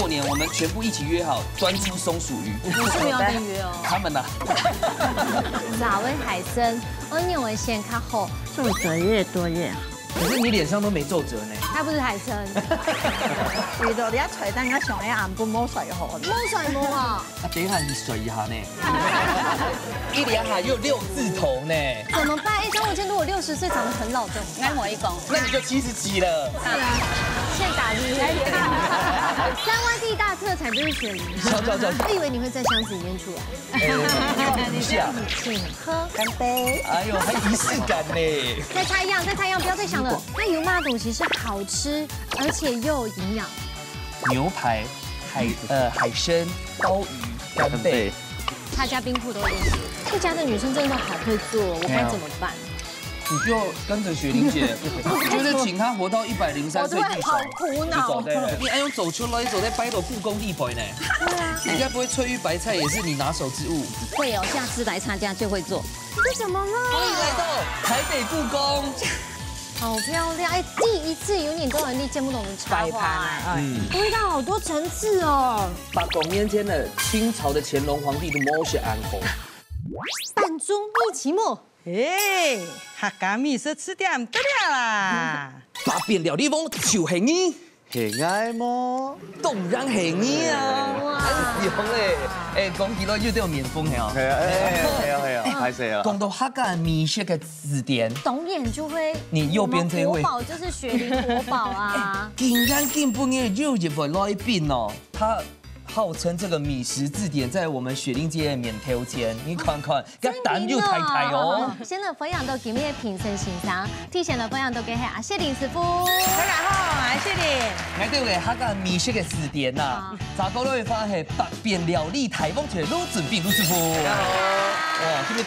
过年我们全部一起约好专出松鼠鱼。我是没有跟约哦。他们呐，哪位海参，我认为先较好，皱褶越多越好。可是你脸上都没皱褶呢。它不是海参，遇到你一吹燈，我上喺眼半冇水好。冇水冇啊！等一下你水一下呢，一连下又6字头呢。怎么办？1500多，我60岁长得很老，怎么办？我一講，那你就70几了。是啊，现打你3湾地大特产就是雪梨。走。我以为你会在箱子里面出来。放不下，请喝。乾杯。哎呦，还仪式感呢。再猜一样，不要再想了。那油麻肚其实好吃，而且又有营养。牛排、海参、鲍鱼、干贝。他家冰铺都有练习。这家的女生真的好会做，我该怎么办？你就跟着雪玲姐，就是请她活到103岁地好苦恼。你还用走出来，走在摆到故宫地陪呢。对啊。你该不会翠玉白菜也是你拿手之物？会哦，下次来参加就会做。这什么呢？欢迎来到台北故宫。好漂亮！哎，第一次有你跟人力见不懂的插画，味道好多层次哦。把公面间的清朝的乾隆皇帝的毛血安红。板中一起末。哎，客家美食吃点不得了啦！把变料理风就是你，喜爱么？当然是你啊！很香嘞！哎，讲起来又都有面风的哦。係啊，拍攝啊！講到客家美食嘅字典，懂眼就會。你右邊這位，國寶就是雪梨國寶啊！竟然根本嘅就入嚟來賓哦，他。號稱這個米食字典在我們雪玲街免挑戰，你看看，個蛋又太太哦。先嚟分享到今日評審欣賞，提前嚟分享到嘅係阿謝玲師傅。大家好，阿謝玲。我哋嘅客家米食嘅字典呐，查到你會發現百變料理台風鐵滷準備滷師傅。哇，今日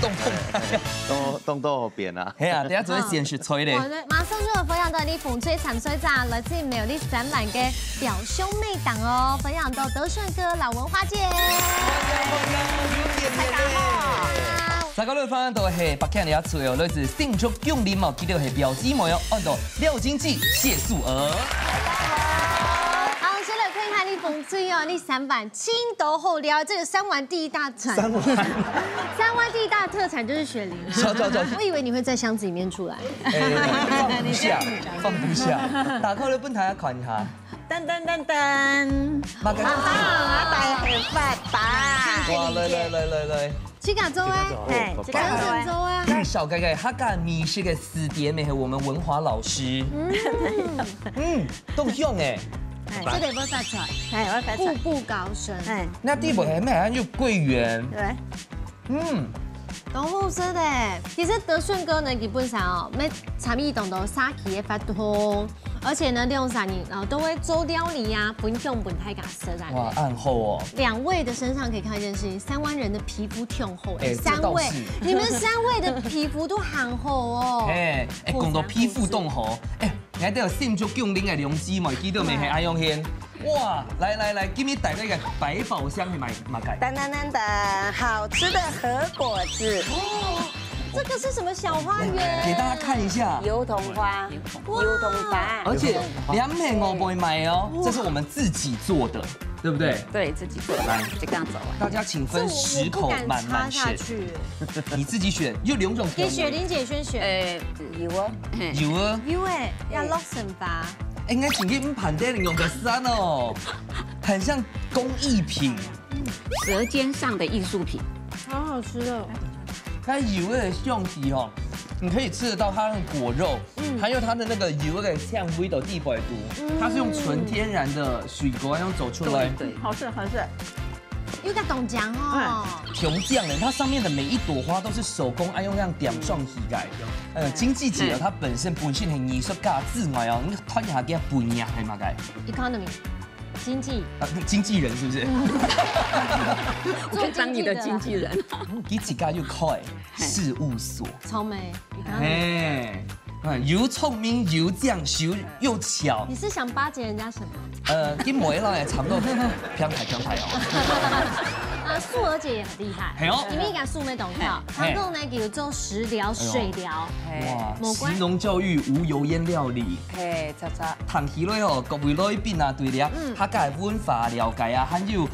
凍到好變啊！係啊，等下做啲鮮食吹咧。馬上就要分享到你風吹殘水站來自苗栗展覽嘅表兄妹檔哦，分享到德順哥、老文花姐。大家好。大家都分享到係北京嘅一出哦，來自慶祝恭禮貌，記得係表姊妹哦，按到廖經濟、謝素娥。風吹哦，你3碗青豆後料，這個3灣第一大產。3灣第一大特產就是雪梨。走。我以為你會在箱子裡面出來。放不下。打開你本睇下看下。噔。大係發達。哇，來。去甲州啊？去甲州啊？小哥哥，客家美食嘅字典咪係我們文華老師。都香誒。這得不殺出來，步步高升。那地步係咩啊？要桂圓。對。都好食的。其實德順哥呢，基本上哦，咩參與當到沙琪嘅法通，而且呢，利用啥你都會做料理呀，分享本太家食啦。哇，暗厚哦。2位的身上可以看一件事情，3灣人的皮膚挺厚。3位，你們3位的皮膚都很厚哦。講到皮膚凍厚，我哋有慶祝恭禮嘅兩姊妹，記得未係阿用軒。哇，來，今日帶嚟嘅百寶箱係乜嘅？噔，好吃的和果子。這個是什麼小花園？給大家看一下。油桐花，而且2片5倍賣哦，這是我們自己做的，對不對？對自己做的，就這樣走完。大家請分10口慢慢吃。你自己選，有2種。給雪玲姐先選。有哎，要落神吧。應該請佢盤在用個山哦，很像工藝品，舌尖上的藝術品，好好吃哦。它油的香氣哦，你可以吃得到它的果肉，還有它的那個油的香味的地百度，它是用純天然的水果用走出來，對，好吃。有個凍醬哦，熊醬呢，它上面的每一朵花都是手工用這樣點上起來。經濟姐她本身係藝術家之外哦，你睇下佢本業係乜嘅 ？Economy， 經濟。經紀人是不是？我可以當你的經紀人。佢自家又開事務所。聰明。又聰明又講究又巧。你是想巴結人家什麼？佢每一個也差不多平台哦。素娥姐也很厉害，因为讲素没懂跳，韩国呢叫做食疗、水疗。哇，食农教育无油烟料理。嘿，查查。谈起来哦，各位来宾啊，对了，客家文化了解啊，还有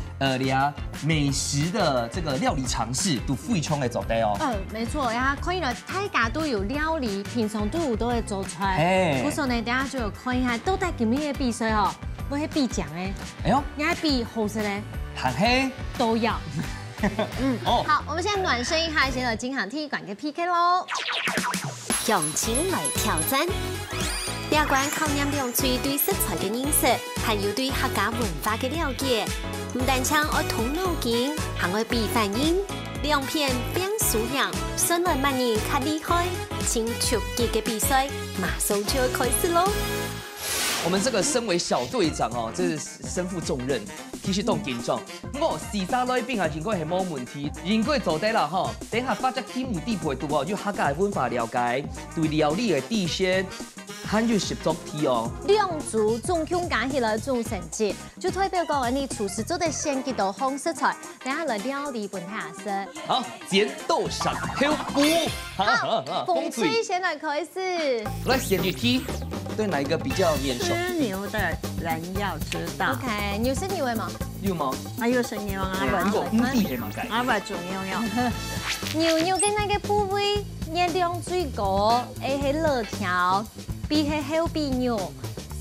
美食的这个料理常识，都非常的做得哦。没错，呀，可以了，大家都有料理，平常都会做出来。我说呢，等下就有看一下，都带今日的比赛哦，我去比奖诶。哎呦，你还比好食嘞？韩黑都要。好，我们现在暖身一下，先来金航体育馆嘅 PK 咯。用情来挑战，第二关考验两嘴对食材嘅认识，还有对客家文化嘅了解。唔但唱要通脑筋，还要比反应，两片变素养，顺来慢人较厉害。请出击嘅比赛马上就要开始喽！我们这个身为小队长哦，这是身负重任，其实都紧张。我四三来宾啊，应该系冇问题，应该做得啦吼。等下把这题目底配度哦，就客家文化了解，对料理的底线，还有习作题哦。两组总共加起来总成绩，就代表讲你厨师做的先几道好食材，等下来料理本下色。好，剪刀石头布。好，风水先来开始。来，先去题。对哪一个比较面熟？吃牛的人要知道。OK， 牛是牛的嘛？有吗？啊，又是牛啊！如果唔地系嘛解？啊，不做牛牛跟那个部位热量最高，A 是肋条 ，B 是后鼻牛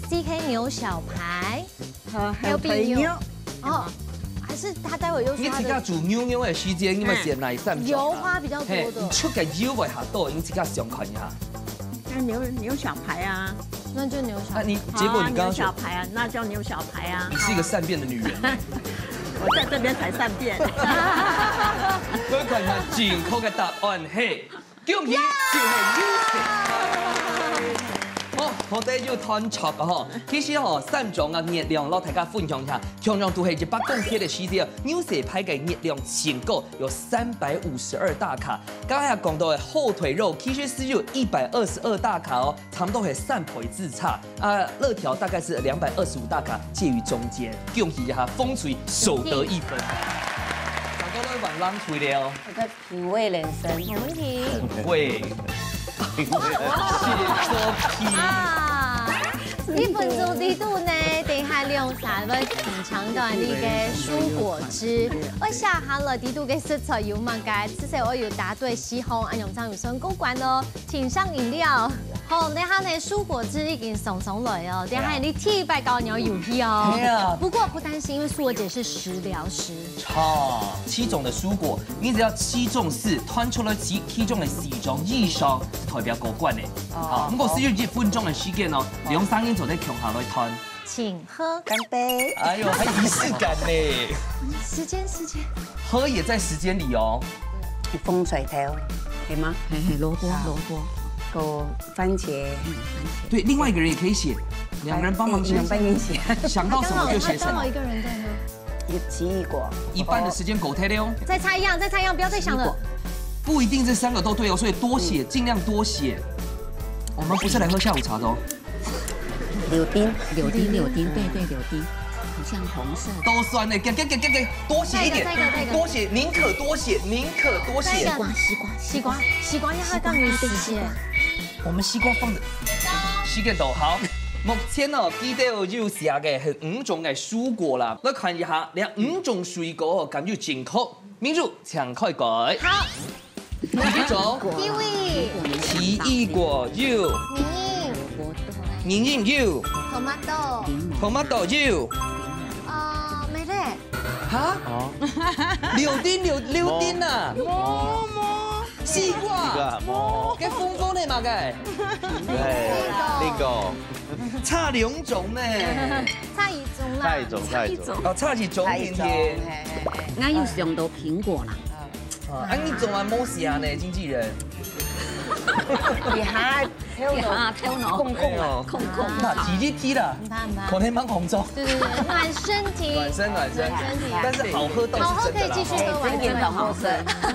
，C 是牛小排，后鼻牛。哦，还是他待会又说你自家煮牛牛的时间，你们先来三种。油花比较多的。出个油位下多，你自家想看一下。牛小排啊。那就牛小排。结果你刚刚牛小排啊，那叫牛小排啊。你是一个善变的女人。我在这边才善变。各位看看正确的答案是，恭喜就是优势。好，我哋要探測啊！嗬，其實嗬三種啊熱量，攞大家分享一下，同樣都係100公克的時間，牛舌排嘅熱量前高有352大卡，剛才講到嘅後腿肉其實是有122大卡哦，差不多係3倍之差啊，肋條大概是225大卡，介於中間，恭喜一下風水首得1分。大家都玩冷腿了，我在品味人生，没问题。喂。啊！1分钟的度呢，等下用3位品尝到你嘅蔬果汁。我下下了的度嘅食材有乜嘅？其實我要答對4項，按用上有相公關咯。請上飲料。好，等下呢蔬果汁已經送上來哦。等下你替白高鳥遊戲哦。不過不擔心，因為素娥姐是食療師。7種的蔬果，你只要7中4，攤出來其中的4種以上，代表過關嘅。好，咁我需要1分鐘的時間哦，用聲音做啲強下來攤。請喝，乾杯！哎呦，還儀式感呢。時間，喝也在時間裡哦。風水頭，對嗎？蘿蔔。個番茄，對，另外一個人也可以寫，2個人幫忙寫，想到什麼就寫什麼。剛好一個人在喝。奇異果，1半的時間狗貼了哦。再猜一樣，不要再想了。不一定這3個都對哦，所以多寫，盡量多寫。我們不是來喝下午茶的哦。柳丁，對，柳丁，很像紅色。都酸呢，給，多寫一點，多寫，寧可多寫。西瓜要放入時間。我們西瓜放的時間都好。目前哦，記得有寫嘅係5種嘅蔬果啦。來看一下，連5種水果感覺正確。民主請開改。好。第一種。奇異果有。檸檬有。tomato 有。沒得。哈？柳丁啊。西瓜。給風的嘛嘅。那個。差2種呢。差1種啦。差一種。哦，差1種甜。俺有想到蘋果啦。啊，你做完冇事啊呢，經紀人。你還挑腦，空，那提一提啦，可能蠻紅中。對，暖身體。暖身體。但是好喝倒是真的啦。好喝可以繼續喝完。真的好喝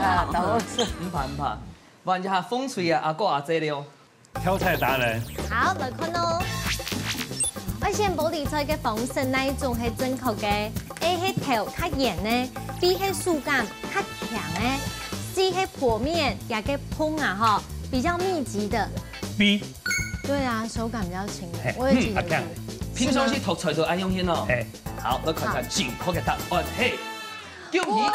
啊，都好吃。唔怕，不然就係風水啊，阿哥阿姐了。挑菜達人。好，來看咯。我先保你做一个防身那一种係正確嘅，A 係頭較圓呢 ，B 係觸感較強呢 ，C 係剖面也個碰啊哈，比較密集的。B。對啊，手感比較輕的，我也記得是。平常時讀出就愛用先哦。好，我看看正確嘅答案係恭喜。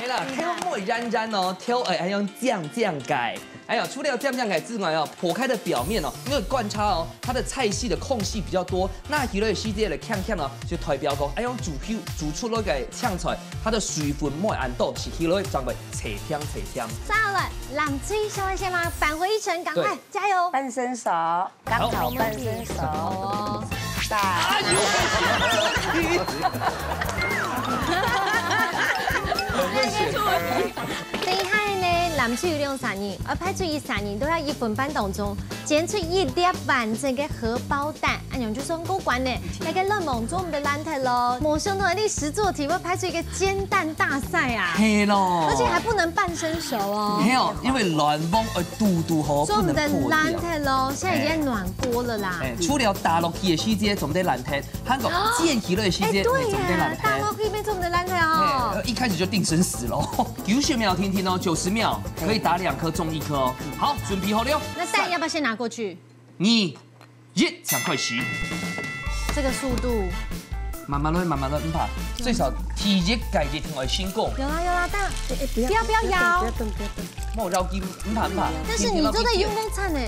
係啦，挑唔會認真哦，挑愛用醬改。哎呀，除了酱改之外哦，剖開的表面哦，因為觀察哦，它的菜系的空隙比較多，那佢咧細啲嘅鏘哦，就代表講，哎用煮出嗰個嗆出來，它的水分唔會按到，是佢咧將會斜添。加了，兩隻小愛先嗎？返回一程，趕快加油！半生熟，剛好半生熟哦。大。厲害呢！南區用3年，而派出去3年都要1分半當中煎出1粒完整嘅荷包蛋，安樣就算過關呢。那個熱門做我們的爛題咯，冇想到你實作題會派出一個煎蛋大賽啊！係咯，而且還不能半生熟哦。係哦，因為暖風而嘟好，做我們的爛題咯，現在已經暖鍋了啦。除了大陸嘅時節做唔得爛題，韓國煎起嘅時節做唔得爛題。大陸可以做我們的爛題哦。一開始就定生死咯，90秒聽聽哦，90秒可以打2顆中1顆哦。好，準備好了。那蛋要不要先拿過去？2、1，搶開始。這個速度。慢慢來，唔怕，最少體熱解熱同埋先講。有啦，蛋，不要搖。冇繞筋，唔怕。但是你做的用功餐呢？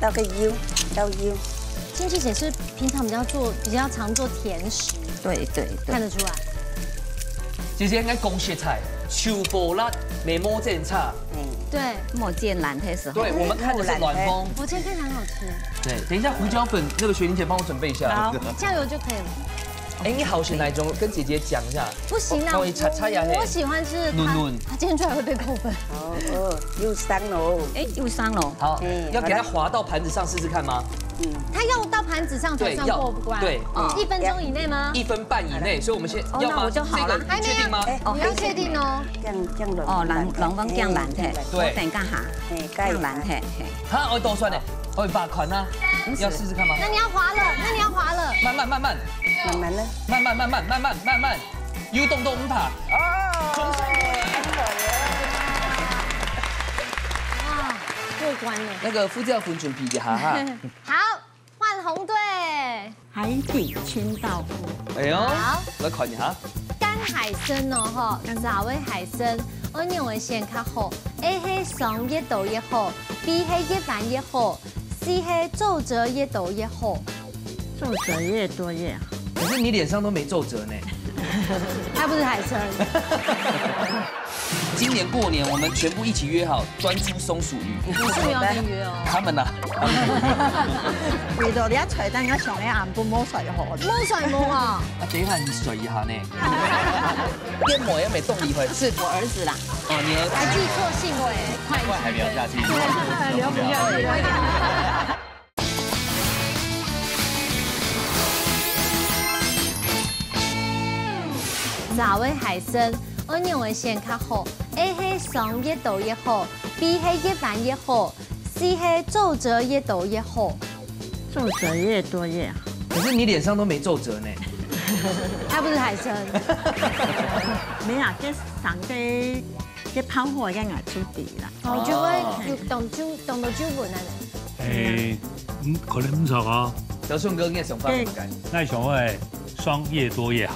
繞個腰。金琪姐是平常比較常做甜食。對，看得出來。這些應該公式菜，秋波辣美魔煎叉。對，莫煎爛的時候。對，我們看的是暖風。我煎非常好吃。對，等一下胡椒粉，那個雪玲姐幫我準備一下。好，醬油就可以了。哎，你好選哪一種？跟姐姐講一下。不行啊，我喜歡是它煎出來會被扣分。又傷了。又傷了。好，要給它滑到盤子上試試看嗎？它要到盤子上才算過關。對，1分鐘以內嗎？1分半以內，所以我們先要嗎？就好了，還沒確定嗎？你要確定哦。冷風降藍的，對，等下降藍的。哈，我多算呢，我8款呢，要試試看嗎？那你要滑了，慢慢要動唔怕。哇，過關了。那個副教官準備一下哈。好，換紅隊。海底清道夫。哎呦，好，來看一下。乾海參哦，嗬，3位海參，我認為先較好。A 係爽越多越好 ，B 係越軟越好 ，C 係皺褶越多越好。皺褶越多越好。可是你臉上都沒皺褶呢。它不是海參。今年過年，我們全部一起約好專出松鼠魚。你是沒有跟約哦。他們啊。為到你一除燈一上你眼半摸水河。摸水摸啊！等一下你水一下呢。邊抹也沒動一回。是我兒子啦。哦，你兒子。還記錯姓哎，快還沒有下去。留不下。3位海參，我認為先較好。A 係爽越多越好 ，B 係越軟越好 ，C 係皺褶越多越好。皺褶越多越好。可是你臉上都沒皺褶呢。它不是海參。沒啊，即上嘅跑火嘅牙出地啦。哦，就會動到招門啊你。可能唔錯啊。德順哥應該想法唔該。那想會雙越多越好。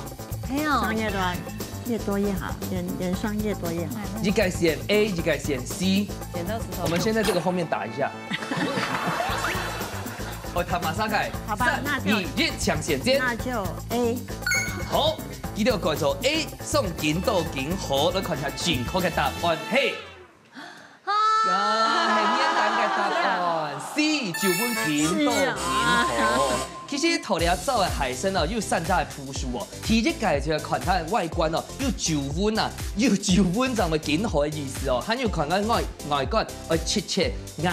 係啊。雙越多越好，人雙越多越好。一個選 A， 一個選 C。剪刀石頭。我們先在這個後面打一下。我他馬上改。好吧，那就3、2、1，搶先尖。那就 A。好，一定要改做 A， 送緊到緊好，你看下正確嘅答案係。係簡單嘅答案 C， 就揾緊到緊好。其實頭條走嘅海參哦，又散在鋪樹哦，體積改就看它嘅外觀哦，又就溫啊，又就溫就咪緊好嘅意思哦，還有看它外觀切硬，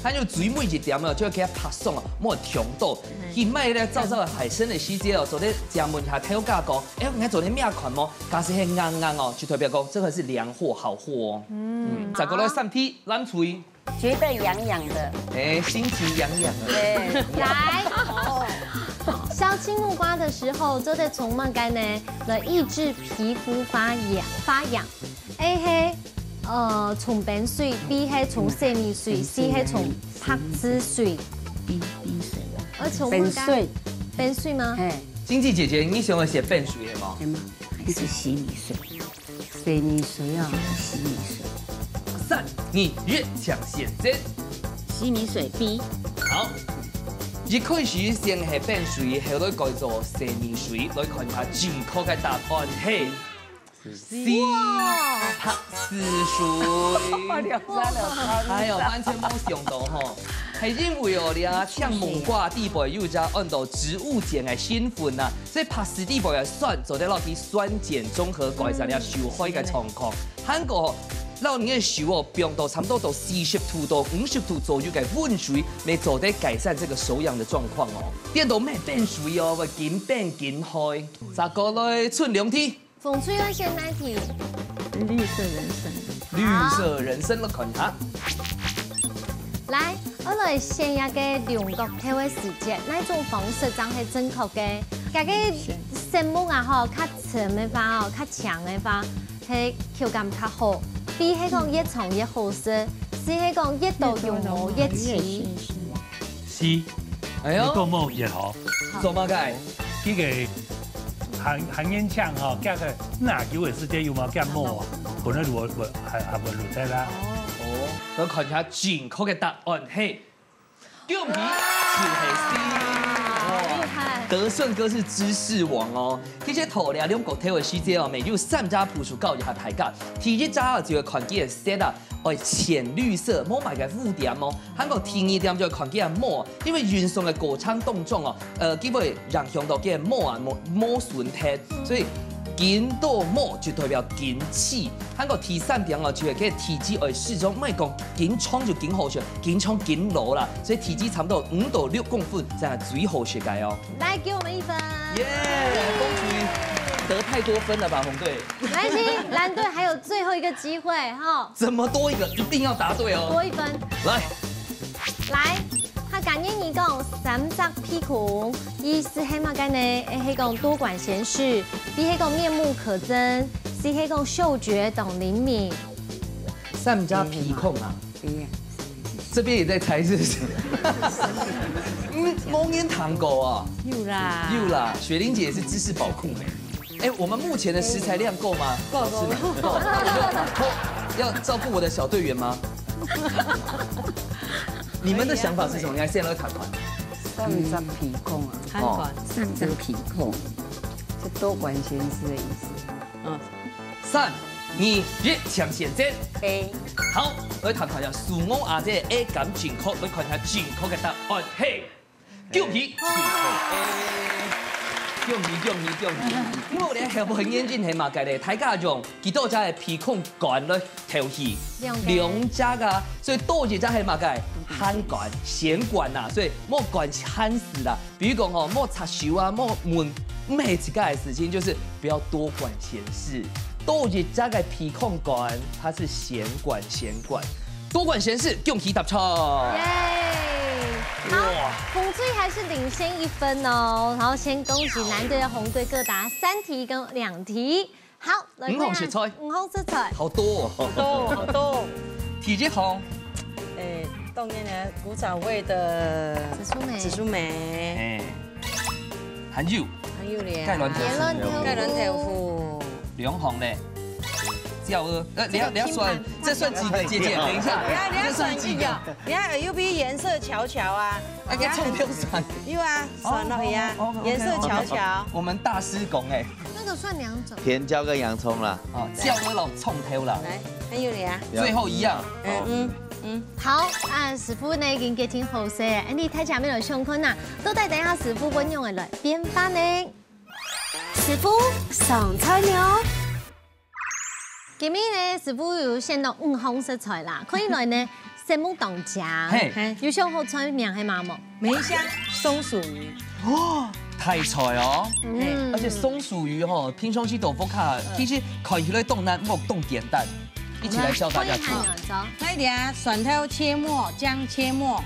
還有最每一點哦，就要給它拍鬆哦，冇強度。佢賣咧走嘅海參嘅時節哦，做啲正門下睇價講，哎，我做啲咩款麼？假使係硬哦，就代表講，這個是良貨好貨哦。再過來3題，冷水。觉得痒痒的。哎，心情痒痒的。对，来，削青木瓜的时候，做的从乜嘅呢？来抑制皮肤发痒。A 係從便水，B 係從洗面水，C 係從拍子水。冰水。而從便水。便水嗎？哎，经济姐姐，你想要写便水的吗？对吗？还是洗米水？洗米水啊，洗米水。 3、2、1，抢先针。洗米水 B。好，一開始先係便水，後來改做洗面水，來看下正確嘅答案係 C， 拍子水。哎呦，完全冇想到吼，係因為哦，你啊像木瓜底部又加按到植物鹼嘅成分啊，所以拍子底部嘅酸做得落去酸鹼綜合改善了受害嘅狀況。韓國。 讓你嘅手哦，冰到差不多到40度到50度左右嘅溫水，嚟做啲改善這個手癢嘅狀況哦。變到咩變水哦，會緊變緊開。再過來出2題。風吹要選哪題？綠色人參。綠色人參嚟看下。來，我來先一個兩國體嘅時節，哪種方式才係正確嘅？嗰個生木啊，吼，較沉嘅話哦，較強嘅話，係口感較好。 B 係講越長越好食 ，C 係講越多用磨越齊。C，哎呦，越多磨越好。做乜解？呢個行煙槍吼，加個哪球嘅時間有冇加磨啊？本來我係會錄低啦。哦，我看下正確嘅答案係，姜皮就係 C。 德順哥是知識王哦，其實頭兩國體育世界哦，沒有3家補數教育係大家。第一家就係看見 set 啊，哦淺綠色，冇埋嘅污點哦。韓國第二點就係看見膜，因為運送嘅過程當中哦，基本讓向到嘅膜啊磨損體，所以。 緊到膜就代表緊氣，韓國第3點哦，就係佢體積為適中，唔係講緊衝就緊好學，緊衝緊柔啦，所以體積差不多5到6公分，這樣最好學嘅哦。來，給我們1分。耶！恭喜，得太多分了吧，紅隊。沒關係，藍隊還有最後一個機會哈。怎麼多一個？一定要答對哦。多1分。來。 他感應你講三隻皮孔，意思係乜嘅呢 ？A 係講多管閒事 ，B 係講面目可憎 ，C 係講嗅覺等靈敏。3隻皮孔啊？這邊也在猜是不是？蒙煙糖狗啊？有啦，有啦。雪玲姐也是知識寶庫哎，我們目前的食材量夠嗎？夠。要照顧我的小隊員嗎？ 你們的想法是什麼？你還現在談款3隻皮孔啊，韓國3隻皮孔，是多管閒事的意思。 3、2、1，搶先針。 A。好，我談款要數我啊，這 A 咁正確，我看下正確嘅答案係姜皮。姜皮。因為我哋係很嚴謹係嘛嘅咧，大家用幾多隻嘅皮孔管來調戲，2隻啊，所以多幾隻係嘛嘅慳管、閒管啊，所以莫管慳死啦。比如講哦，莫插手啊，莫悶，每一個嘅事情就是不要多管閒事。多幾隻嘅皮孔管，它是閒管，多管閒事，姜皮答錯。好，紅隊還是領先1分哦。然後先恭喜藍隊和紅隊各答3題跟2題。好，來看5紅色彩，好多哦，好多。體積紅，冬天的古早味的紫蘇梅，還有芥蘭豆腐，兩紅咧。 叫你要算，這算幾個姐姐？等一下，這算幾個？你看 U B 顏色巧巧啊，那個蔥不用算，有啊，算了呀，顏色巧巧。我們大師講哎，那個算2種，甜椒跟洋蔥啦，哦，叫我老蔥頭啦。來，還有你啊，最後一樣，好，師傅呢已經決定好勢，你睇下面來上課啊，都帶等下師傅運用嘅來變化呢。師傅上菜了。 今日呢，師傅有選到5紅色菜啦，可以來呢，節目當獎。有上好菜名係嘛冇？梅香松鼠魚。哦，太菜哦，而且松鼠魚哦，平常時豆腐卡，其實看起來凍難，冇凍簡單。一起来教大家做。那俩蒜头切末，姜切末，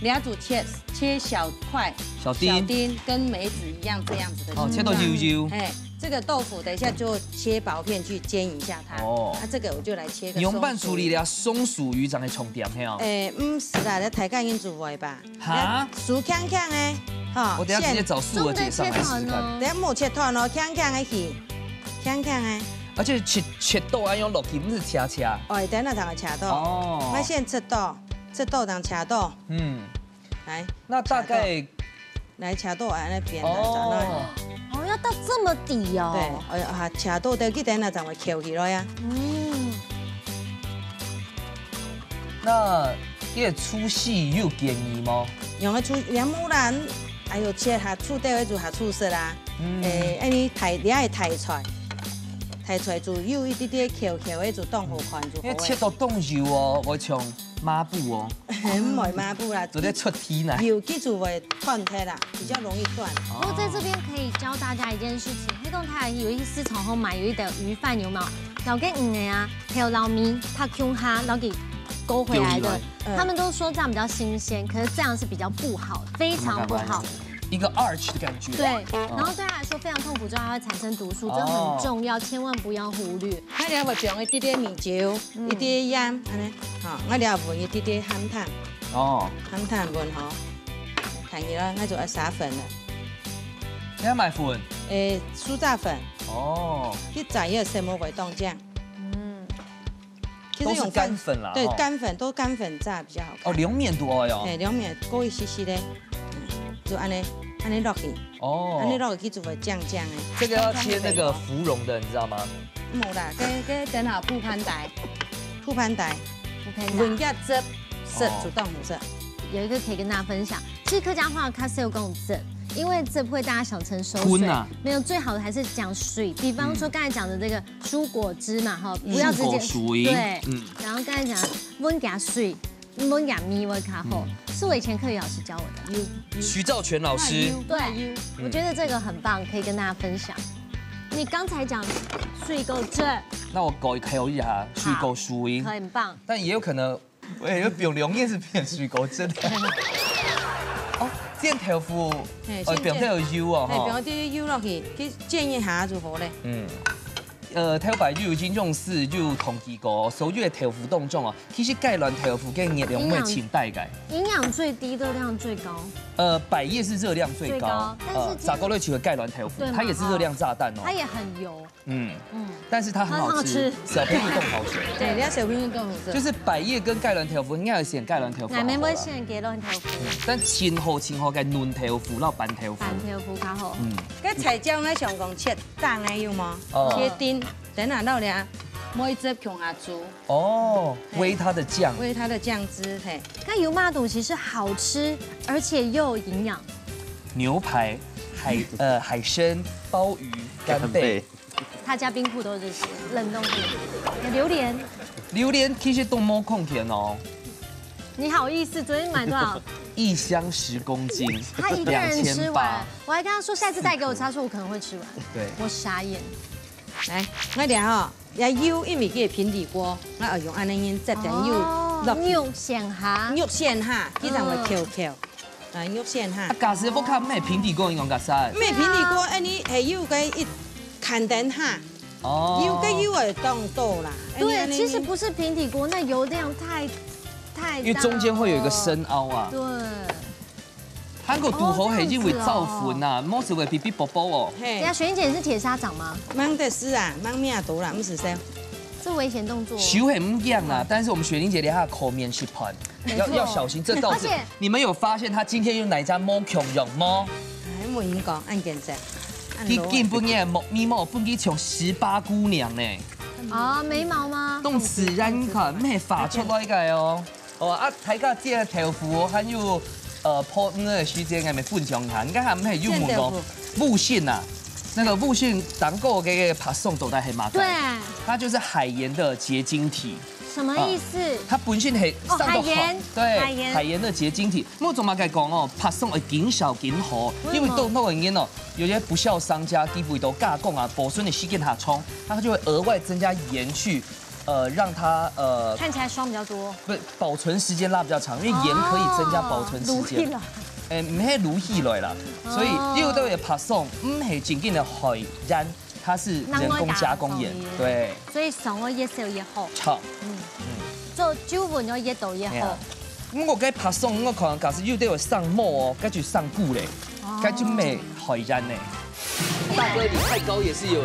俩煮切小块，小丁跟梅子一样这样子的。哦，切到油油。哎，这个豆腐等一下就切薄片去煎一下它。哦，那这个我就来切个。用拌处理了松鼠鱼长的重点，嘿哦。不是啦，你大概已经煮过吧？哈？薯锵锵的，哈。我等下直接找素儿姐上来试试看。等下冇切断哦，锵锵的去，锵锵的。而且切豆安用落去，不是切切。哦，等下当切豆。哦。那先切豆当切豆。嗯。来，那大概来切豆安那边。哦，要到这么底哦。对，切豆得去等下才会翘起来呀。嗯。那这个粗细有建议吗？用个粗两木啦，还有切下醋底会做下醋色啦。安尼你爱抬出来做有一点点翘的做冻好看就好。因为切到冻油哦，我像抹布哦。唔会抹布啦，直接出体呢。油记住会断开啦，比较容易断。不过在这边可以教大家一件事情，黑洞台有一丝从后买有一的鱼饭有没有？老给的啊，还有老米，它 Q 哈，老给勾回来的。他们都说这样比较新鲜，可是这样是比较不好，非常不好。一个 arch 的感觉。对，然后对他来说非常痛苦，之后它会产生毒素，这很重要，千万不要忽略。那你要放一点点米酒，一点盐，安尼，好，我哋要放一点点含糖。哦，含糖混好，看起来那就要撒粉了。你要买粉？酥炸粉。哦。去炸一个什么味冻酱？都是干粉啦。对，干粉都干粉炸比较好看。哦，凉面多哟。对，凉面勾一丝丝的。就安尼落去，哦，安尼落去就会酱的。这个要切那个芙蓉的，你知道吗？冇啦，跟等下铺盘台，混下汁煮豆腐色。有一个可以跟大家分享，其实客家话它是有讲汁，因为这不会大家想成收水，没有最好的还是讲水。比方说刚才讲的这个蔬果汁嘛，哈，不要直接对，然后刚才讲温加水。温雅咪温卡后是我以前课语老师教我的，徐兆全老师。对，我觉得这个很棒，可以跟大家分享。你刚才讲水果汁，那我搞一下水果树音，很棒。但也有可能，有凉面是变水果汁的。哦，煎豆腐，变得有油哦，哈，变啲油落去，去煎一下就好咧。豆白就已經用試就統計過，所有嘅豆腐當中哦，其實芥蘭豆腐嘅熱量會淺帶嘅。營養最低，熱量最高。百葉是熱量最高，炸糕類取的芥蘭豆腐，它也是熱量炸彈哦。它也很油。但是它很好吃，小朋友都好吃。對，你要小朋友都好吃。就是百葉跟芥蘭豆腐，應該係選芥蘭豆腐。內面會選芥蘭豆腐。但前後嘅嫩豆腐，然後板豆腐。板豆腐較好。cái菜椒呢，上講切蛋呢有嗎？切丁。等下到俩，摸一只姜下煮。哦，煨它的酱。煨它的酱汁，嘿。那油麻肚其实好吃，而且又有营养。牛排、海参、鲍鱼、干贝。他家冰库都是这些冷冻品。榴莲其实都冇控甜哦。你好意思？昨天买多少？1箱10公斤。他一个人吃完，我还跟他说下次带给我吃，他说我可能会吃完。对，我傻眼。来，我哋吼，油因为佢平底锅，我要用安尼样汁点油落肉线下，经常会翘，肉线下。假使不看咩平底锅用假啥？咩平底锅？安尼系油嘅一砍等下，油跟油会冻多啦。对，其实不是平底锅，那油量太大，因为中间会有一个深凹啊。对。韩国肚喉已经会造粉呐，莫是会皮皮薄薄哦。等下雪英姐，你是铁砂掌吗？忙的是啊，忙命多啦，不是噻。这危险动作。手很不一样啊，但是我们雪玲姐连她的口面是盘，要小心。这道子，你们有发现她今天用哪一家猫孔用吗？哎，冇影讲，按颜色。你根本嘅木咪毛本去像18姑娘呢。啊，眉毛吗？动自然看，咩发出来嘅哦。哦啊，睇下这个豆腐还有。泡那个时间还没分享下，你看他们还有问讲木线呐，那个木线当个给爬送走在黑马。对，它就是海盐的结晶体。什么意思？它本身系海盐，对，海盐的结晶体。我总嘛该讲哦，爬送会减少减好，因为都那个原因哦，有些不孝商家基本都加工啊，保存的时间下冲，它就会额外增加盐去让它看起来霜比较多，不是保存时间拉比较长，因为盐可以增加保存时间。唔係滷起來啦，所以呢個都係拍送，唔係正經嘅海鹽，它是人工加工鹽，對。所以上個越少越好。錯。做酒碗要越多越好。咁我嘅拍送，我可能假設要都要上膜哦，跟住上布咧，跟住咩海鹽咧。大哥，你太高也是有。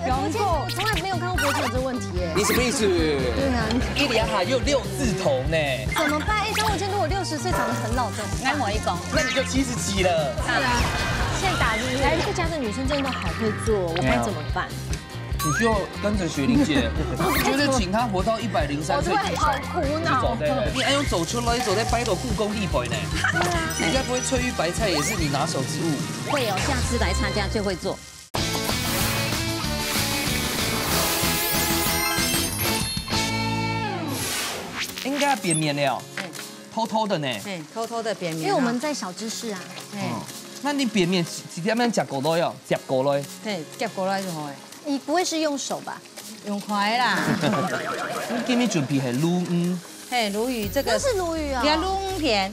容过，我从来没有看过博主有这个问题耶。你什么意思？对啊，伊利亚哈有6字头呢。怎么办？张伟健如果60岁长得很老，怎么办？我一讲，那你就77了。是啊，现在打击来这家的女生真的好会做，我该怎么办？你就跟着雪玲姐，就是请她活到103岁。好苦恼。你还用走出来，走在摆到故宫地摆呢。你该不会翠玉白菜也是你拿手之物？会哦，下次来参加就会做。应该要扁面了，偷偷的呢。偷偷的扁面。因为我们在小知识啊。那你扁面几点样夹过来哦？夹过来。对，夹过来就好。你不会是用手吧？用筷啦。你给你准备系鲈鱼。嘿，鲈鱼这个。这是鲈鱼啊。你看鲈鱼片，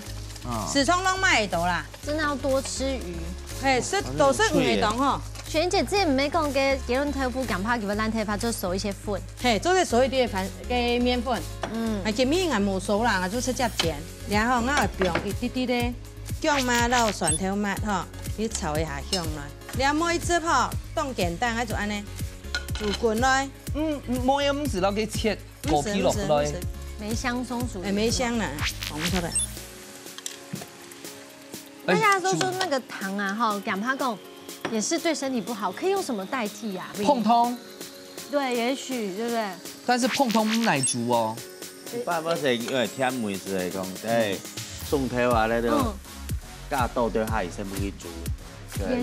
始终拢买得到啦。真的要多吃鱼。嘿，都是鱼会懂吼。雪玲姐之前唔係講嘅吉倫豆腐，咁怕叫佢爛睇法，就熟一些粉。嘿，做啲熟一啲嘅麵粉。而且面還冇熟啦，就吃只甜。然後我會用一啲啲咧姜麻老蒜頭末吼，你炒一下香來。然後每一隻吼凍簡單，喺就安尼煮滾來。每一唔是攞佢切果皮落來。梅香松鼠。梅香啦，紅出嚟。大家都說那個糖啊，哈，咁怕講。也是對身體不好，可以用什麼代替呀？碰通，對，也許對不對？但是碰通唔耐煮哦。爸爸是因為甜梅子嚟講，誒餸頭啊咧都加豆對下先不去煮，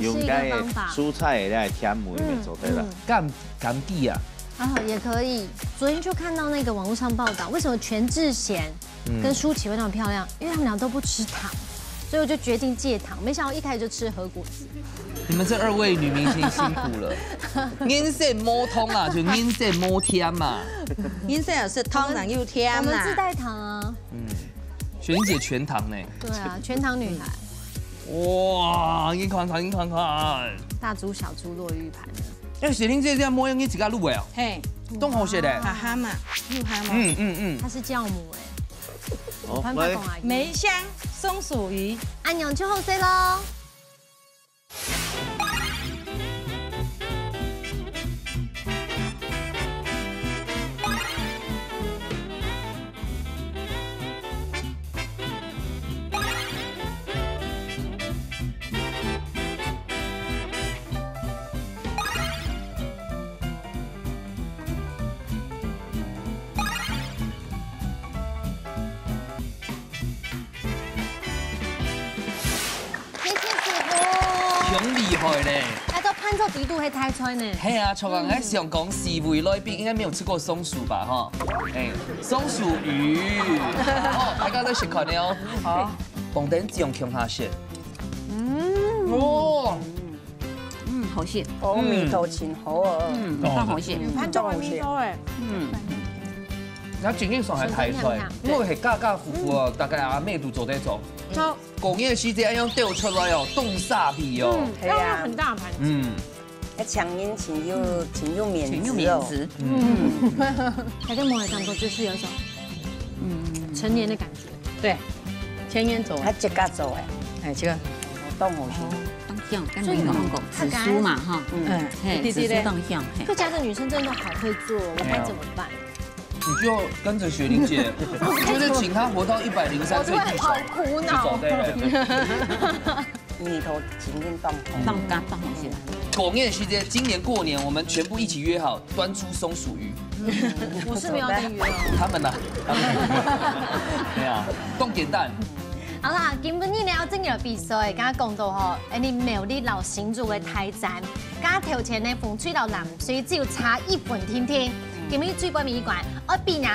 用嘅蔬菜咧甜梅嚟做對啦。甘地啊。啊，也可以。昨天就看到那個網絡上報道，為什麼全智賢跟舒淇會那麼漂亮？因為他們倆都不吃糖。所以我就決定戒糖，沒想到一開始就吃核果子。你們這2位女明星辛苦了，顏色摸通啊，就顏色摸甜嘛。顏色是通常又甜啦。我們自帶糖啊。雪玲姐全糖呢。對啊，全糖女孩。哇，你看。大豬小豬落玉盤的。哎，雪玲姐這樣摸，你自己滷的哦。嘿，凍好些的。哈哈嘛，又哈嘛。它是酵母哎。梅香松鼠魚，按鈕就好食咯。挺厲害咧！哎，都潘州底肚係太菜呢。係啊，從來香港4位來賓應該沒有吃過松鼠吧？哈，哎，松鼠魚，哦，大家都食過了。好，放點醬強下食。哇，好食。哦，味道真好啊。真好食。潘州嘅味道誒。然後正經上係太菜，因為係家糊糊啊，大概阿妹都做得做。過年嘅時節，要掉出來哦，凍沙皮哦。係啊，很大盤。強煙請又免質。它跟摩爾當做就是有種成年的感覺。對，成年做。它即刻做誒，係這個凍好先。當香，跟你講過紫蘇嘛哈，紫蘇當香。各家的女生真的好會做，我該怎麼辦？你就跟着雪玲姐，就是請她活到103歲，好苦惱。米頭前面凍好先。過年時節，今年過年我們全部一起約好，端出松鼠魚。我是沒有跟約哦。他們啊，沒有凍點蛋。好啦，今晡日呢要整個比賽，剛剛講到吼，你苗栗老新竹嘅大戰，剛頭前呢風吹到南水只有差1分添添。今日最杯米館，我邊日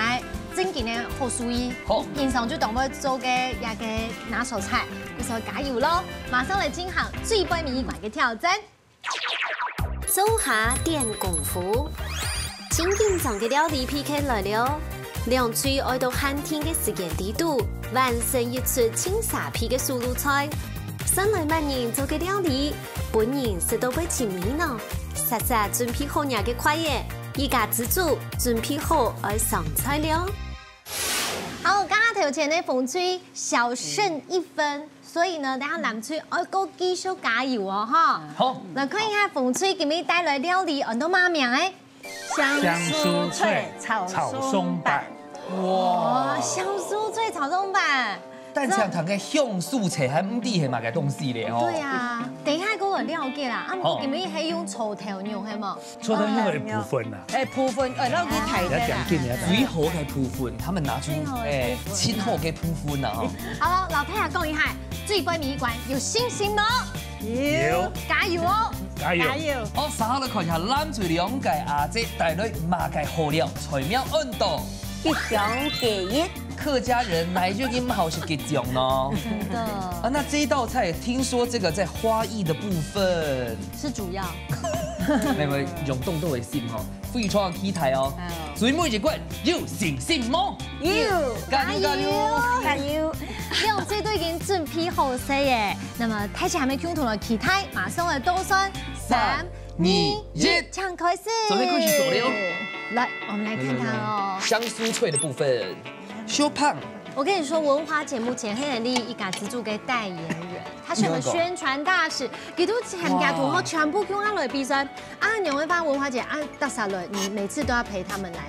整件嘅好屬意，現場就當我做嘅一個拿手菜，咁就加油咯！馬上嚟進行最杯米館嘅挑戰。周霞練功夫，真紧张嘅料理 PK 来了，两嘴爱到寒天嘅时间地度，完成一出清沙皮嘅素卤菜。上来万人做嘅料理，本人食到被甜味呢。实实准备好嘢嘅快嘢，依家自主准备好爱上菜了。好，刚刚头前呢风吹小胜1分，所以呢，等下南吹爱go继续加油哦哈。好，来看一下风吹给你带来料理，按到妈名诶。香酥脆炒松板。哇，香酥脆炒松板。但像堂嘅香酥菜还唔啲係嘛嘅東西咧哦。对啊，等一下嗰個了解啦，啊，唔，你們係用粗頭肉係冇？粗頭肉係部分啦。部分攞去睇嘅啦。最好嘅部分，他們拿出親好嘅部分啊！好，老太啊，講一下，最貴米館有信心嗎？有，加油哦！加油！好，稍後來看一下咱最兩屆阿姐帶來馬屆好料菜苗溫度。吉祥吉日，客家人來就咁好是吉祥咯。真的啊，那這一道菜，聽說這個在花藝的部分是主要。咪咪用動都會先嗬，非常期待哦。最每一關要信心麼？要加油加油加油！兩隊都已經準備好晒耶。那麼睇起還沒共同的期待，馬上來倒算3、2、1，唱開始。準備開始走了。來，我們來看看哦。香酥脆的部分，修胖。我跟你說，文華節目前黑人力一家之主嘅代言人，他是我們宣傳大使，佢都參加同學全部用他來比賽。啊，你會發現文華姐啊，大傻了，你每次都要陪他們來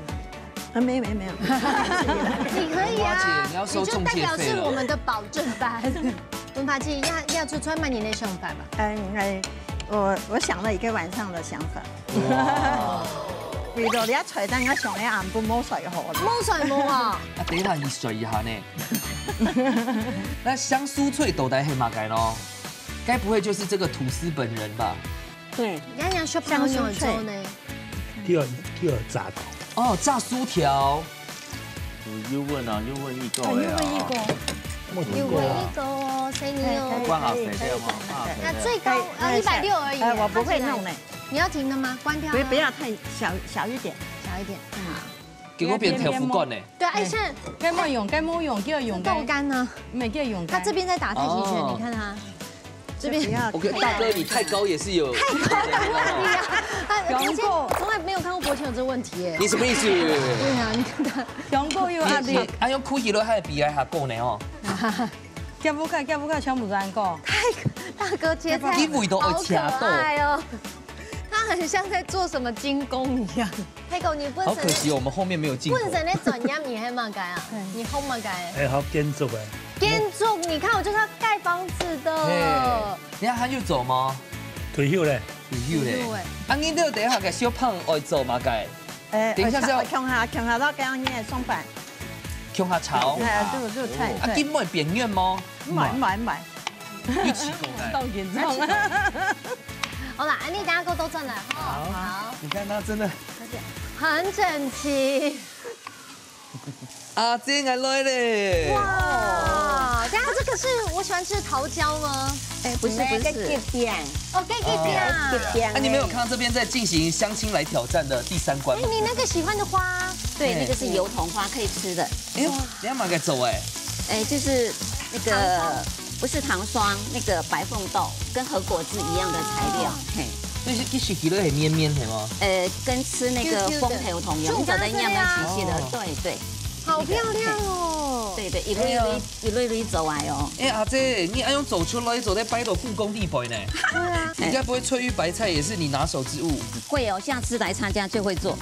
嗎？沒有，你可以啊，你要收中介費了。你就代表是我們的保證班。文華姐要出穿滿年的上班吧？我想了一個晚上的想法。為到你一除燈，我上你眼半冇睡好。冇睡冇啊！啊，等一下你睡一下呢。那香酥脆豆帶黑馬改咯，該不會就是這個吐司本人吧？對，人家說香酥脆呢。第二炸的。哦，炸酥條。又問啊，又問一個。又問一個哦，誰你哦？關好誰掉嘛？那最高160而已。我不會弄呢。你要停的嗎？關掉。不要太小一點，小一點。給我變條福罐呢？對，哎，現在該冇用，叫用豆乾呢？沒叫用。他這邊在打太極拳，你看他。這邊。我跟大哥，你太高也是有。太高的問題啊！用過，從來沒有看過博謙有這個問題耶。你什麼意思？對啊，你看他。用過有壓力。啊，用酷起來還比來下高呢哦。夾不卡，全部都按過。大哥切菜。你味道會掐到。哦。他很像在做什麼精工一樣。黑狗，你本身好可惜，我們後面沒有進。本身的專業你係乜改啊？你好乜改？哎，好建築哎。建築，你看我就是要蓋房子的。你看他又走嗎？退休嘞。退休嘞。啊，你都等一下給小胖愛走嗎？改。等一下是要強下到咁樣鬆板。強下炒。係啊，就菜。啊，今晚變院嗎？唔係。一起過來。到嚴重。好啦，你等下給我都進來。好。你看他真的很整齊。阿姐來嘞！哇，等下這個是我喜歡吃桃膠嗎？哎，不是，雞邊。哦，雞邊。啊，你沒有看到這邊在進行相親來挑戰的第3關嗎？你那個喜歡的花？對，那個是油桐花，可以吃的。哎呦，等下馬該走哎。哎，就是那個不是糖霜，那個白鳳豆跟和果子一樣的材料。嘿。所以一吃起來很綿綿的嗎？跟吃那個風頭同樣，長得一樣的細細的，對。好漂亮哦！對，一類走來哦。哎，阿姐，你愛用走出來，走在擺到故宮地擺呢？對啊。你該不會翠玉白菜也是你拿手之物？會哦，下次來參加就會做。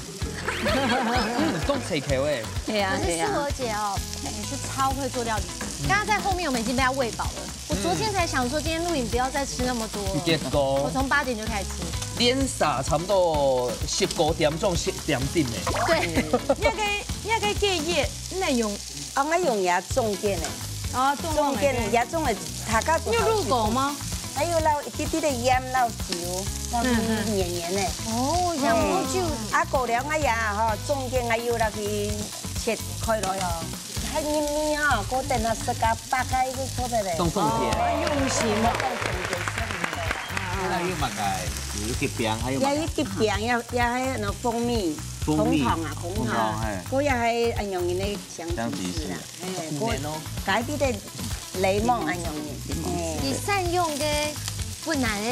動菜口哎。對呀，可是素娥姐哦，你是超會做料理。剛剛在後面我們已經被她餵飽了。我昨天才想說，今天錄影不要再吃那麼多。結果我從8點就開始吃。連撒差不多15點鐘10點點呢。對。一個雞葉，你用我用也中間的。哦，中間也中的，大家有入口嗎？還有撈一啲啲的鹽撈酒，撈黏黏的。哦，洋芋酒。啊，過了我也嗬，中間我要落去切開來哦。還黏黏啊，嗰陣啊食個八開都出嚟。凍甜。用心啊。那又馬該。有吉饼，还有也有吉饼，也还那蜂蜜，红糖啊，红糖，嗰也係按用嘅呢香芝士啦，嗰啲的檸檬按用嘅，你善用嘅不难的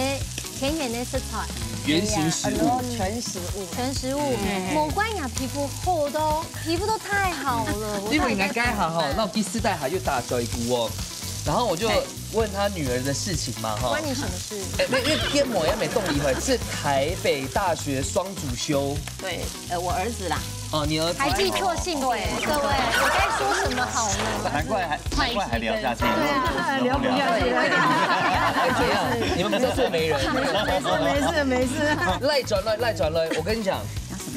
甜甜的色彩，原型食物，全食物，某关雅皮肤厚都，皮肤都太好了。因为你该好哈，那第4代还就打折一股哦。然后我就问他女儿的事情嘛，哈，关你什么事？因为天某也没动离婚，是台北大学双主修。对，我儿子啦。哦，你儿子还记错姓别，各位，我该说什么好呢？难怪还聊下去。对啊，聊不下去了。怎样？你们不是做媒人？没事。赖转了，我跟你讲，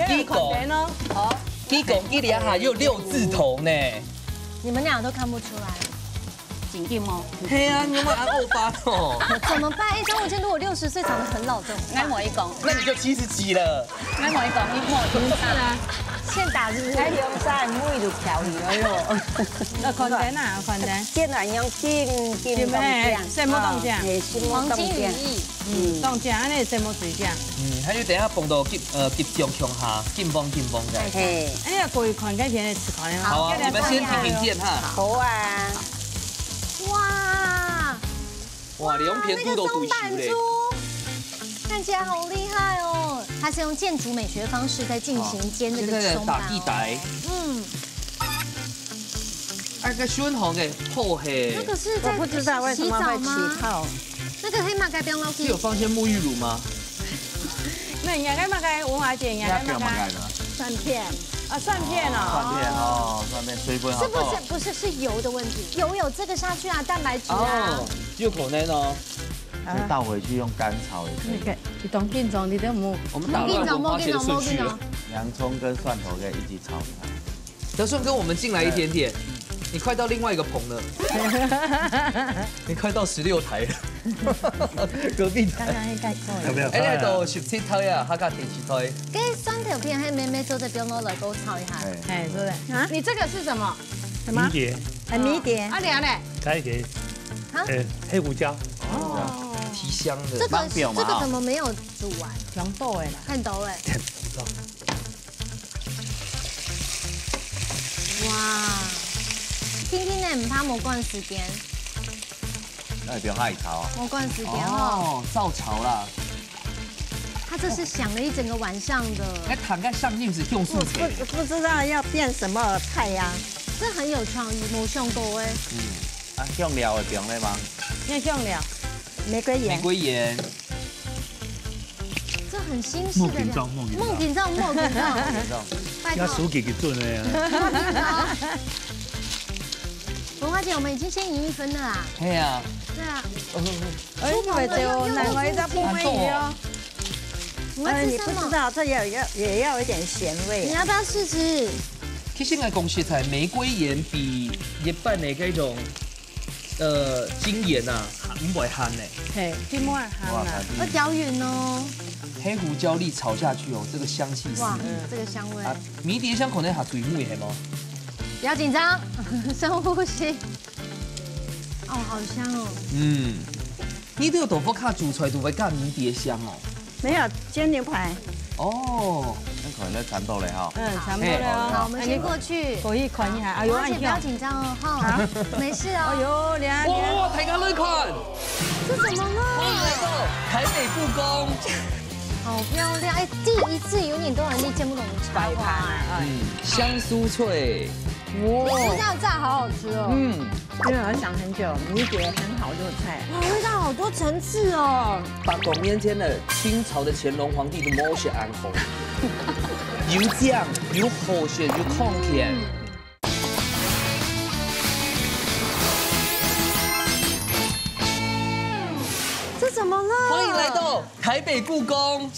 基狗呢？好，基狗基里哈又6字头呢。你们俩都看不出来。紧定吗？对啊，你有没有按欧巴哦？怎么办？张伟健如果60岁，长得很老，怎么办？挨我一讲，那你就70几了。挨我一讲，你莫不是啊？现打是不是？喺用晒妹就調嚟咯。款等啊，款等。見人用金咩？什麼凍醬？黃金羽翼。凍醬，安尼什麼水醬？還有等下放到集中向下，緊繃的。嘿，哎呀，過去看嗰片吃看好啊，你們先品鑑哈。好啊。哇，連片肚都對齊嘞。看起来好厉害哦！它是用建筑美学方式在进行煎这个松板。打地台。那个熏红的厚黑。那个是在不知道为什么会起泡。那个黑马该不用捞是有放些沐浴乳吗？那人家嘛该文华姐，人家嘛该蒜片啊，蒜片哦，蒜片水分好。不是是油的问题，油有这个下去啊，蛋白质啊。有可能哦。可以倒回去用干炒也可以。你懂定种，你都冇。我们打乱花钱的顺序了。洋葱跟蒜头可以一起炒。德顺跟我们进来一点点，你快到另外一个棚了。你快到16台了。隔壁台。有没有？哎，到17台啊，他家第7台。跟酸条片还妹妹做的冰螺来给我炒一下。哎，是的。啊，你这个是什么？什么？迷迭。迷迭。啊，俩嘞。再给。黑胡椒。哦。提香的。这个怎么没有煮完？红豆哎，看豆哎。哇！听听呢，唔怕冇趕時間。那不用害炒啊。冇趕時間哦。照炒啦。他这是想了一整个晚上的。那躺在上面是用素菜。不知道要变什么菜呀？这很有创意，冇想过哎。啊，香料的不用嘞吗？要香料。玫瑰盐。玫瑰盐。这很新式的。梦品照。要数几个准的呀。文华姐，我们已经先赢1分了啦。对呀。对啊。哎，因为就难怪在不美哦。你不知道，这也要一点咸味。你要不要试吃？其實我講實在，玫瑰鹽比一般的嗰種精鹽啊，唔會鹹呢。嘿，比冇鹹啦。會膠原哦。黑胡椒粒炒下去哦，這個香氣是。哇，這個香味。啊，迷迭香可能下水母係嗎？不要緊張，深呼吸。哦，好香哦。呢啲豆腐卡煮出來就會加迷迭香哦。沒有煎牛排。哦。可能在蠶豆嘞哈。差不多了。好，我們先過去。可以看一下。哎呦，而且不要緊張哦，哈。沒事哦。哎呦，兩。哇，睇下呢款。這怎麼了？歡迎來到台北故宮。好漂亮！哎，第一次有點多人力見不懂插花。香酥脆。哇，這樣炸好好吃哦。因為我想很久，迷迭很好做菜。哇，味道好多層次哦。把董面煎了清朝的乾隆皇帝的毛血安紅，有醬有好血有控甜。这怎么了？欢迎来到台北故宮。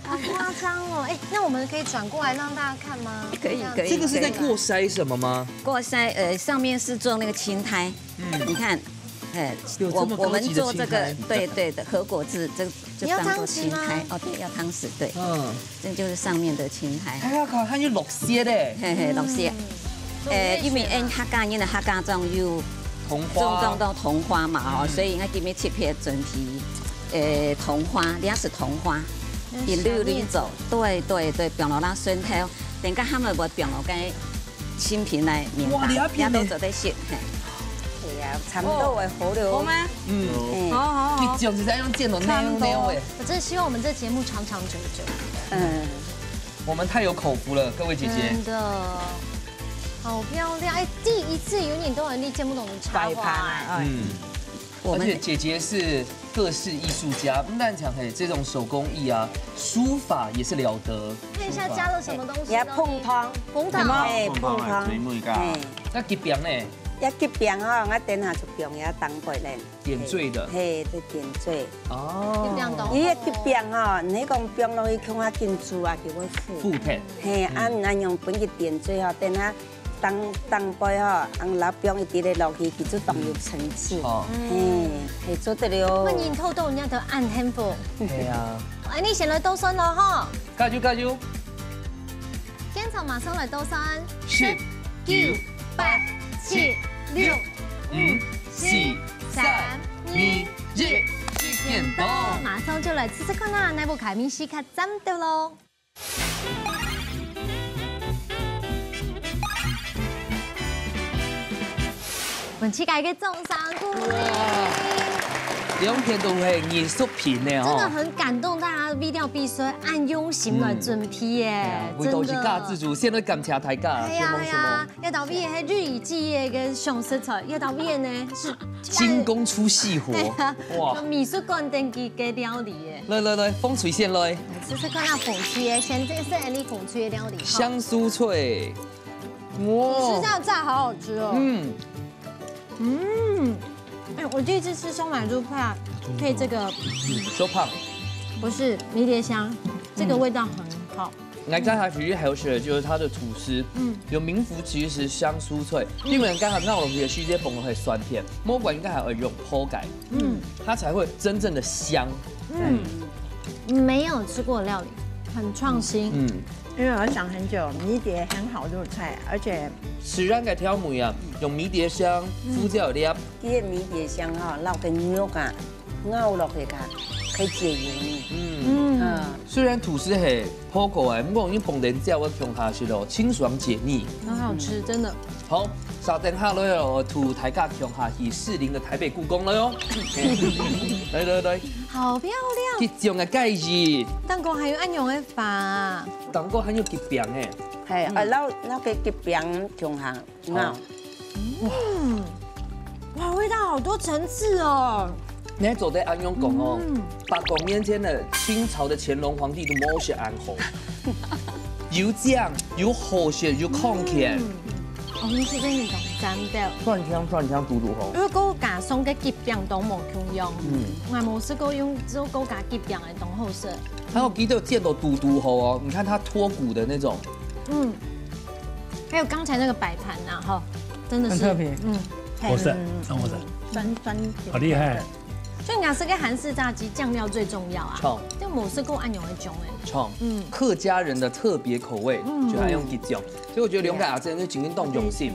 好夸张哦！哎，那我们可以转过来让大家看吗？可以。这个是在过筛什么吗？过筛，上面是做那个青苔。你看，我们做这个，对的，和果子，这就当做青苔。哦，对，要湯匙，对。这就是上面的青苔。哎呀，看有綠色的。綠色。因為客家人的客家種有種到桐花嘛，所以我今日切片整皮。桐花，俩是桐花，一溜溜走，对，变落咱身体，等下他们无变落该新品来面包，俩都做得熟，嘿。系啊，差不多会好了。好吗？好。你就是在用剑的那位。我真的希望我们这节目长长久久。我们太有口福了，各位姐姐。真的，好漂亮！哎，第一次有你都有力见不懂的插画。而且姐姐是各式艺术家，不但讲这种手工艺啊，书法也是了得。看一下加了什么东西？也碰汤，红糖，碰汤，那吉饼呢？也吉饼哦，我等下就饼也当过来。点缀的。嘿，对点缀。哦。伊个吉饼哦，你讲饼落去向我进煮啊，叫我附片。嘿，按用本去点缀哦，等下。当杯哦，用老饼一滴的落去，记住动有层次。哦，嘿，做得了。欢迎透透人家的按 tempo。对啊。哎，你先来倒酸了哈。加油加油！现场马上来倒酸。10、9、8、7、6、5、4、3、2、1，点动！马上就来吃吃看啦，那部凯明西卡赞的喽。本期改个种上鼓励，两片都是艺术品呢，真的很感动，大家必定必须按用心来准备耶，味道是假自助，现在感谢大家。哎呀，要到尾係日以继夜嘅上色彩，要到尾呢是精工出细活，哇！美术馆登记嘅料理耶。来，风吹线来。试试看那凤吹嘅，先这是安利凤吹的料理。香酥脆，哇！吃这样炸好好吃哦。哎，我第一次吃松满猪排配这个手胖，不是迷迭香，这个味道很好。来刚才其实还有写的就是它的吐司，有名副其实香酥脆，因为刚才那种也是这些崩会酸甜，摸管应该还有一种口感，它才会真正的香。没有吃过的料理，很创新。因为我想很久，迷迭很好入菜，而且使咱个挑梅啊，用迷迭香敷料粒。这个迷迭香哈，落个肉啊，咬落去噶，可以解油。虽然吐司是普口的，不过已经烹饪之后我用下去咯，清爽解腻，很好吃，真的。好，稍等下来哦，吐台架用下去士林的台北故宫了哟。来，好漂亮！这种的介字，蛋糕还有按用的法，蛋糕还有吉饼诶，系老个吉饼用下，哇，味道好多层次哦。你还走在安永宫哦，800年前的清朝的乾隆皇帝都冇食安红，有酱有好食有抗甜。你是真係講真的，蒜香嘟嘟好。因為嗰個架送嘅吉餅都冇共用，我冇試過用只有嗰架吉餅嚟當好食。還有記得見到嘟嘟好哦，你看它脫骨的那種。還有剛才那個擺盤啊，哈，真的是很特別。我是，酸，好厲害。所以你要是個韓式炸雞，醬料最重要啊。錯。就冇試過按用一種誒。錯。客家人的特別口味，就愛用吉種。所以我覺得兩個阿姐呢，真係當用心。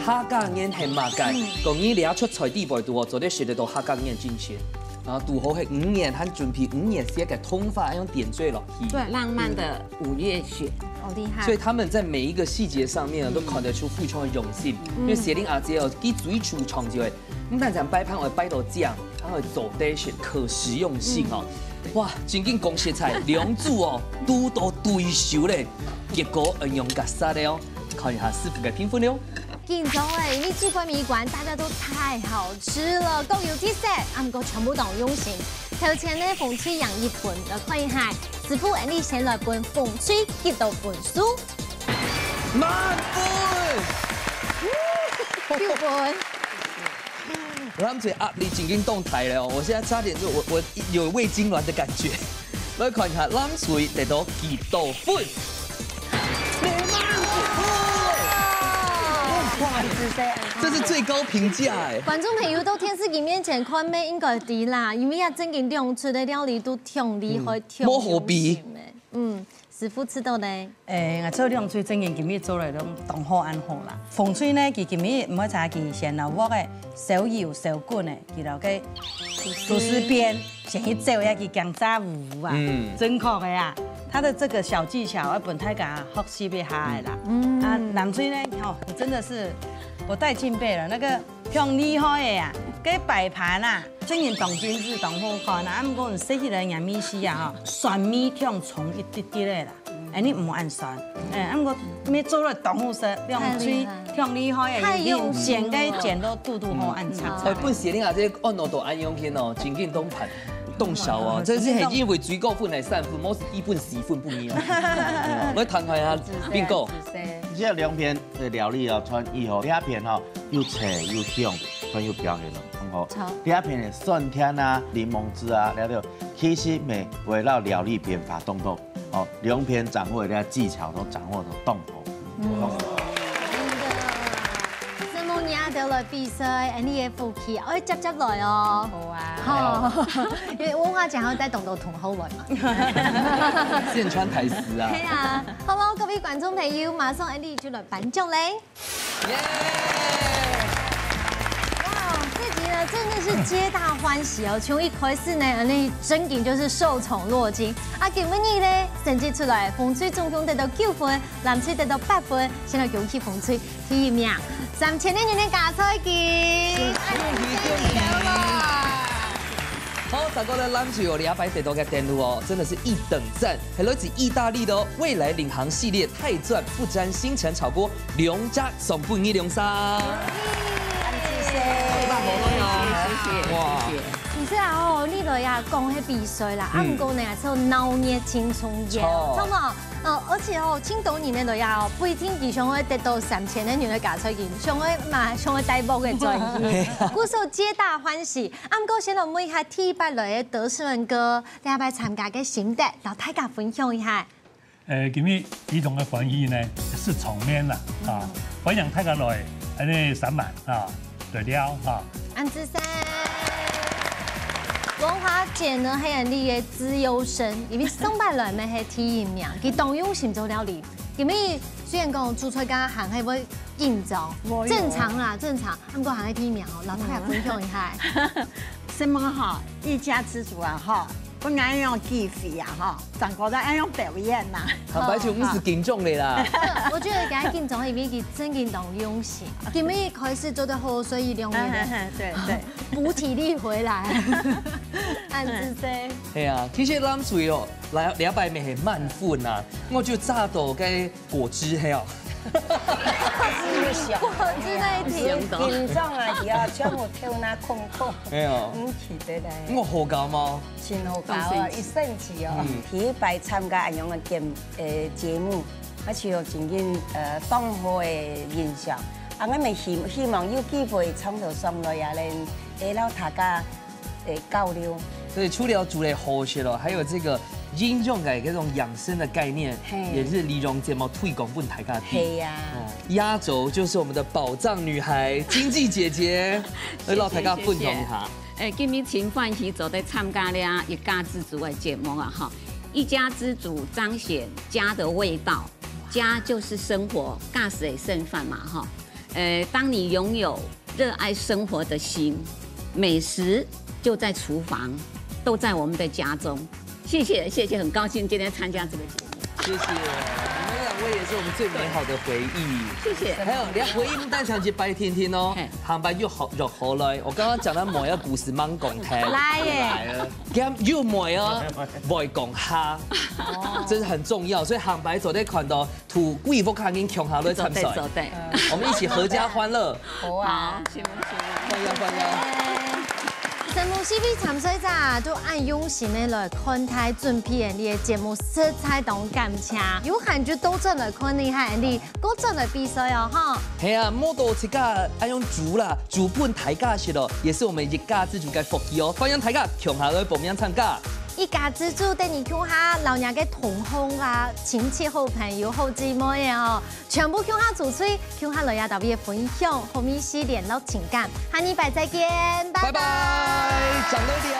客家人係嘛嘅，講你倆出菜地步度，做啲食得到客家人進前。然後杜好係5年，他準備5年寫嘅通法，用點綴落去。對，浪漫的5月雪，好厲害。所以他們在每一個細節上面都看得出非常的用心。因為寫令阿姐哦，佢最初創就係，唔單止擺盤會擺到醬，它會做啲是可食用性哦。哇，真緊講食材，兩組哦，都到對手咧，結果用夾沙咧哦，看一下師傅嘅評分咯。見到誒，呢支龜米館大家都太好吃了，夠有特色，唔過全部都用心。頭前呢鳳吹洋一盤就看一下，師傅安利先來盤鳳吹吉到盤酥，滿分，6分。他们最压力已经动台了哦，我现在差点就我有胃痉挛的感觉。来看一下，冷水得到几多分？这是最高评价哎！观众朋友到电视机面前看咩应该知啦，因为啊，正经用出的料理都挺厉害，挺冇何必。师傅知道呢。我做凉水正经今日做来拢同好安好啦。风水呢，佢今日唔好查佢先老鑊嘅手油手棍嘅，佢留嘅螺丝边，先去做下佢姜渣糊啊，真确嘅啊。他的这个小技巧，我本太敢学习别下的啦。啊，南水呢，哦，你真的是我带进倍了，那个挺厉害的呀。给摆盘啊，正经动精致动好看啊。啊，不过你洗起来杨米丝啊，蒜米挺重一滴滴的啦。你唔按蒜，啊，不过咩做了动好食，凉水挺厉害的，用剪该剪到嘟嘟好按叉。本时你啊，这按落都按用片哦，真紧动盘。冻小哦，这是系因为水果粉来散粉，冇是一份时份不一样。我摊开下变够。这两片的料理哦，穿以后两片吼又脆又香，很有表现咯。好，两片的蒜甜啊、柠檬汁啊，了了，其实每围绕料理变化动作，哦，两片掌握的技巧都掌握得动头。得来比赛，你嘅福氣，我接來哦。好啊。好，因為文化獎可以帶動到同好運嘛。線川台詞啊。係啊，好唔好？各位觀眾朋友，馬上你就來頒獎嘞！耶！哇，這集呢真的是皆大歡喜哦。從一開始呢，你真經就是受寵若驚。啊，今日呢，成績出來，風吹總共得到9分，藍吹得到8分，現在恭喜風吹第一名。3000年的加菜機，好，大哥的蓝水哦，200得到嘅电路哦，真的是一等赞，还来自意大利的哦，未来领航系列钛钻不沾星辰炒锅梁家送半一梁三，謝謝，哇！其實啊，哦，呢類啊講起比賽啦，啊唔過呢，就鬧熱輕鬆嘅，差唔多。而且哦，青島年嘅女啊，不一定佢想可以得到3000年嘅價菜件，想可以買，想可以大波嘅專業，故受皆大歡喜。啊，唔過先來問一下T8來嘅得勝哥，你係咪參加嘅心得，同大家分享一下？今日兒童嘅歡喜呢是場面啦，啊，歡迎大家來，呢3萬啊，來了啊。安子生。文化節呢係人哋嘅資優生，因為上班來咪係第一名，佢當用心做料理。因為雖然講做出家行係會緊張，正常啦，正常。不過行係第一名哦，老太太分享一下。什麼哈？一家之主啊哈，不按用計費啊哈，整個都按用表演呐。坦白講，唔是緊張的啦。我覺得佢係緊張，因為佢真緊當用心。因為開始做得好，所以兩年對對，補體力回來。安子生。係啊，其實藍水哦，200咪係滿分啊，我就炸到嘅果汁係哦。果汁那一條，緊張啊！而家全部跳那空空，唔記得咧。我好搞嗎？真好搞啊！一生氣哦，T8參加咁樣嘅節目，我似有真緊當好嘅印象。啊，我咪希望有機會創造上來啊，嚟讓大家交流。所以除了煮嚟好食咯，還有這個應用嘅這種養生的概念，也是李榮節目推廣本大家啲。係呀。壓軸就是我們的寶藏女孩經濟姐姐，嚟讓大家分享一下。今日真歡喜做在參加了一家之主的節目啊！哈，一家之主彰顯家的味道，家就是生活，家是剩飯嘛！哈，當你擁有熱愛生活的心，美食就在廚房。都在我們的家中，謝謝，很高興今天參加這個節目。謝謝，你們兩位也是我們最美好的回憶。謝謝。還有回憶單場節白天天哦，航班又好來。我剛剛講到某一個故事蠻講聽。來耶。咁又某啊，會講下，這是很重要。所以航班走在看到圖貴福卡跟窮下來參賽。走對。我們一起合家歡樂。好啊，歡迎。節目 CV 參賽者都按用心的來看待準備你的節目色彩同感情，有閒就多進來看你下你，多進來比賽哦哈。係啊，莫多自家愛用煮啦，煮本大家食咯，也是我們一家之主嘅福氣哦。歡迎大家共下來報名參加。一家之主等你看下老人嘅同鄉啊、親戚、好朋友、好姊妹哦，全部看下主持，看下來也特別分享，後面是聯絡情感，下禮拜再見，拜拜。長多啲啊！